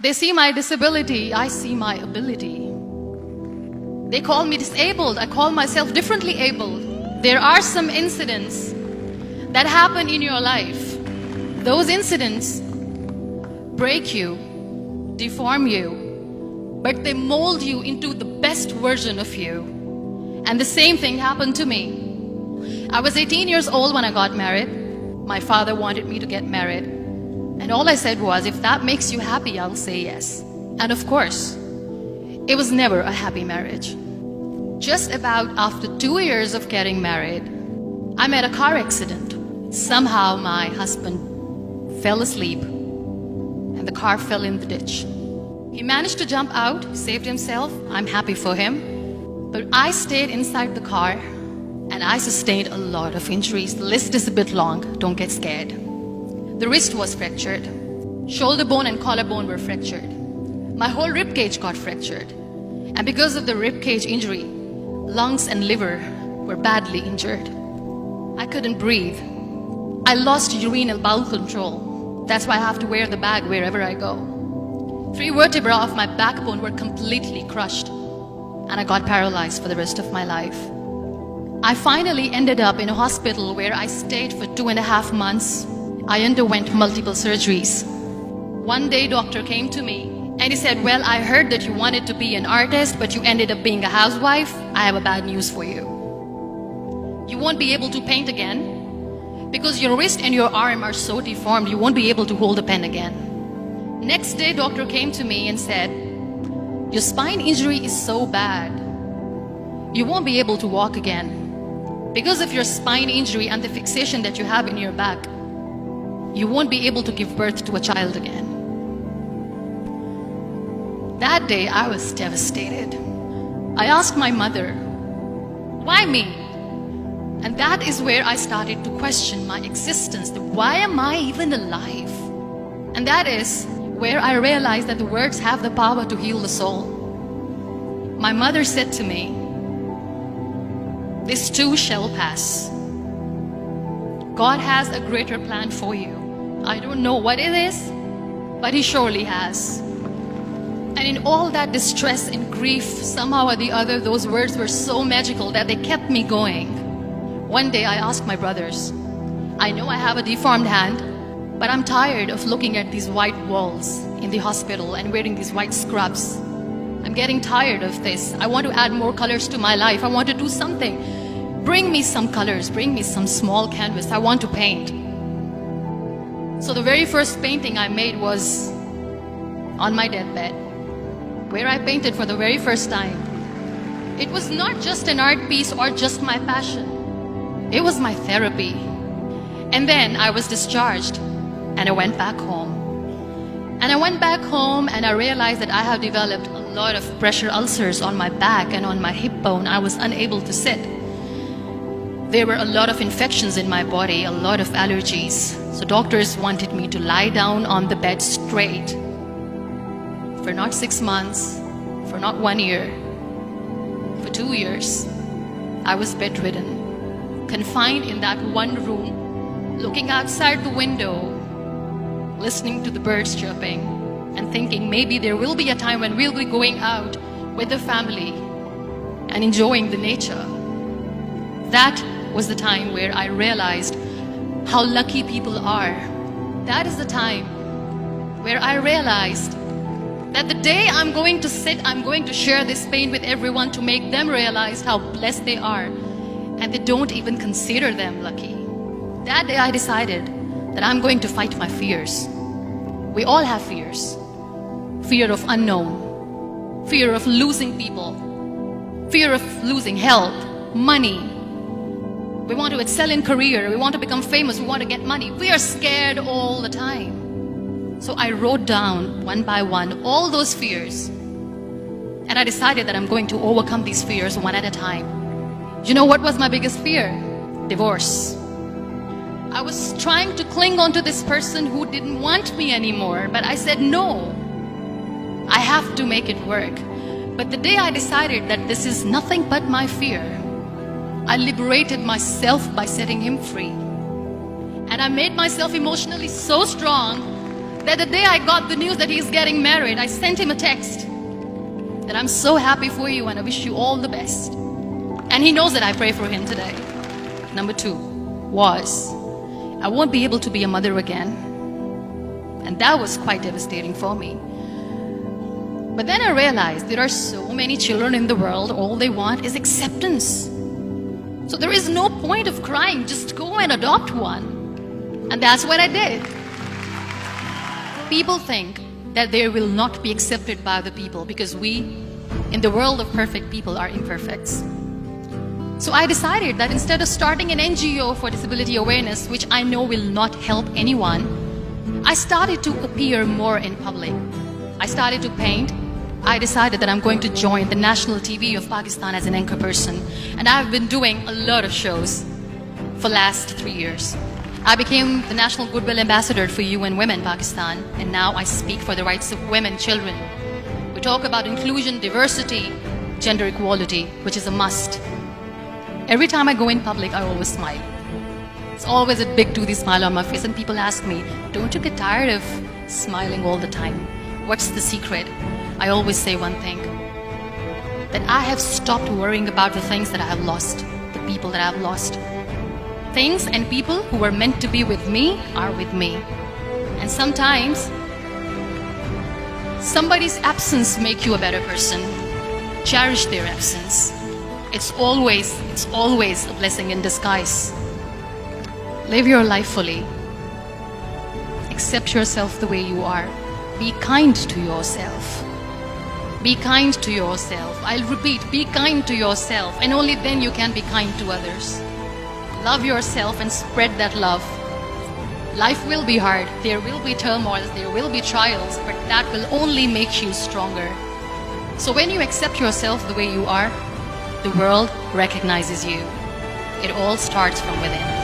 They see my disability, I see my ability. They call me disabled, I call myself differently abled. There are some incidents that happen in your life. Those incidents break you, deform you, but they mold you into the best version of you. And the same thing happened to me. I was 18 years old when I got married. My father wanted me to get married. And all I said was, if that makes you happy, I'll say yes. And of course, it was never a happy marriage. Just about after 2 years of getting married, I met a car accident. Somehow my husband fell asleep and the car fell in the ditch. He managed to jump out, saved himself. I'm happy for him. But I stayed inside the car and I sustained a lot of injuries. The list is a bit long, don't get scared. The wrist was fractured. Shoulder bone and collarbone were fractured. My whole rib cage got fractured. And because of the rib cage injury, lungs and liver were badly injured. I couldn't breathe. I lost urinary bowel control. That's why I have to wear the bag wherever I go. 3 vertebrae of my backbone were completely crushed. And I got paralyzed for the rest of my life. I finally ended up in a hospital where I stayed for 2.5 months. I underwent multiple surgeries. One day, doctor came to me and he said, well, I heard that you wanted to be an artist, but you ended up being a housewife. I have a bad news for you. You won't be able to paint again because your wrist and your arm are so deformed, you won't be able to hold a pen again. Next day, doctor came to me and said, your spine injury is so bad, you won't be able to walk again. Because of your spine injury and the fixation that you have in your back, you won't be able to give birth to a child again. That day, I was devastated. I asked my mother, why me? And that is where I started to question my existence. Why am I even alive? And that is where I realized that the words have the power to heal the soul. My mother said to me, this too shall pass. God has a greater plan for you. I don't know what it is, but He surely has. And in all that distress and grief, somehow or the other, those words were so magical that they kept me going. One day I asked my brothers, I know I have a deformed hand, but I'm tired of looking at these white walls in the hospital and wearing these white scrubs. I'm getting tired of this. I want to add more colors to my life. I want to do something. Bring me some colors, bring me some small canvas. I want to paint. So the very first painting I made was on my deathbed, where I painted for the very first time. It was not just an art piece or just my passion. It was my therapy. And then I was discharged and I went back home. And I went back home and I realized that I have developed a lot of pressure ulcers on my back and on my hip bone. I was unable to sit. There were a lot of infections in my body, a lot of allergies. So doctors wanted me to lie down on the bed straight for not 6 months, for not 1 year, for 2 years. I was bedridden, confined in that one room, looking outside the window, listening to the birds chirping and thinking maybe there will be a time when we'll be going out with the family and enjoying the nature. That was the time where I realized how lucky people are. That is the time where I realized that the day I'm going to sit, I'm going to share this pain with everyone to make them realize how blessed they are, and they don't even consider them lucky. That day I decided that I'm going to fight my fears. We all have fears. Fear of unknown, fear of losing people, fear of losing health, money. We want to excel in career, we want to become famous, we want to get money. We are scared all the time. So I wrote down one by one all those fears. And I decided that I'm going to overcome these fears one at a time. You know what was my biggest fear? Divorce. I was trying to cling on to this person who didn't want me anymore, but I said no. I have to make it work. But the day I decided that this is nothing but my fear, I liberated myself by setting him free. And I made myself emotionally so strong that the day I got the news that he's getting married, I sent him a text that I'm so happy for you and I wish you all the best. And he knows that I pray for him today. Number 2 was, I won't be able to be a mother again. And that was quite devastating for me. But then I realized there are so many children in the world, all they want is acceptance. So there is no point of crying, just go and adopt one. And that's what I did. People think that they will not be accepted by the people because we, in the world of perfect people, are imperfects. So I decided that instead of starting an NGO for disability awareness, which I know will not help anyone, I started to appear more in public. I started to paint. I decided that I'm going to join the national TV of Pakistan as an anchor person. And I've been doing a lot of shows for the last 3 years. I became the National Goodwill Ambassador for UN Women Pakistan, and now I speak for the rights of women, children. We talk about inclusion, diversity, gender equality, which is a must. Every time I go in public, I always smile. It's always a big toothy smile on my face, and people ask me, don't you get tired of smiling all the time? What's the secret? I always say one thing, that I have stopped worrying about the things that I have lost, the people that I have lost. Things and people who were meant to be with me are with me. And sometimes, somebody's absence makes you a better person. Cherish their absence. It's always a blessing in disguise. Live your life fully. Accept yourself the way you are. Be kind to yourself. Be kind to yourself. I'll repeat, be kind to yourself, and only then you can be kind to others. Love yourself and spread that love. Life will be hard. There will be turmoils, there will be trials, but that will only make you stronger. So when you accept yourself the way you are, the world recognizes you. It all starts from within.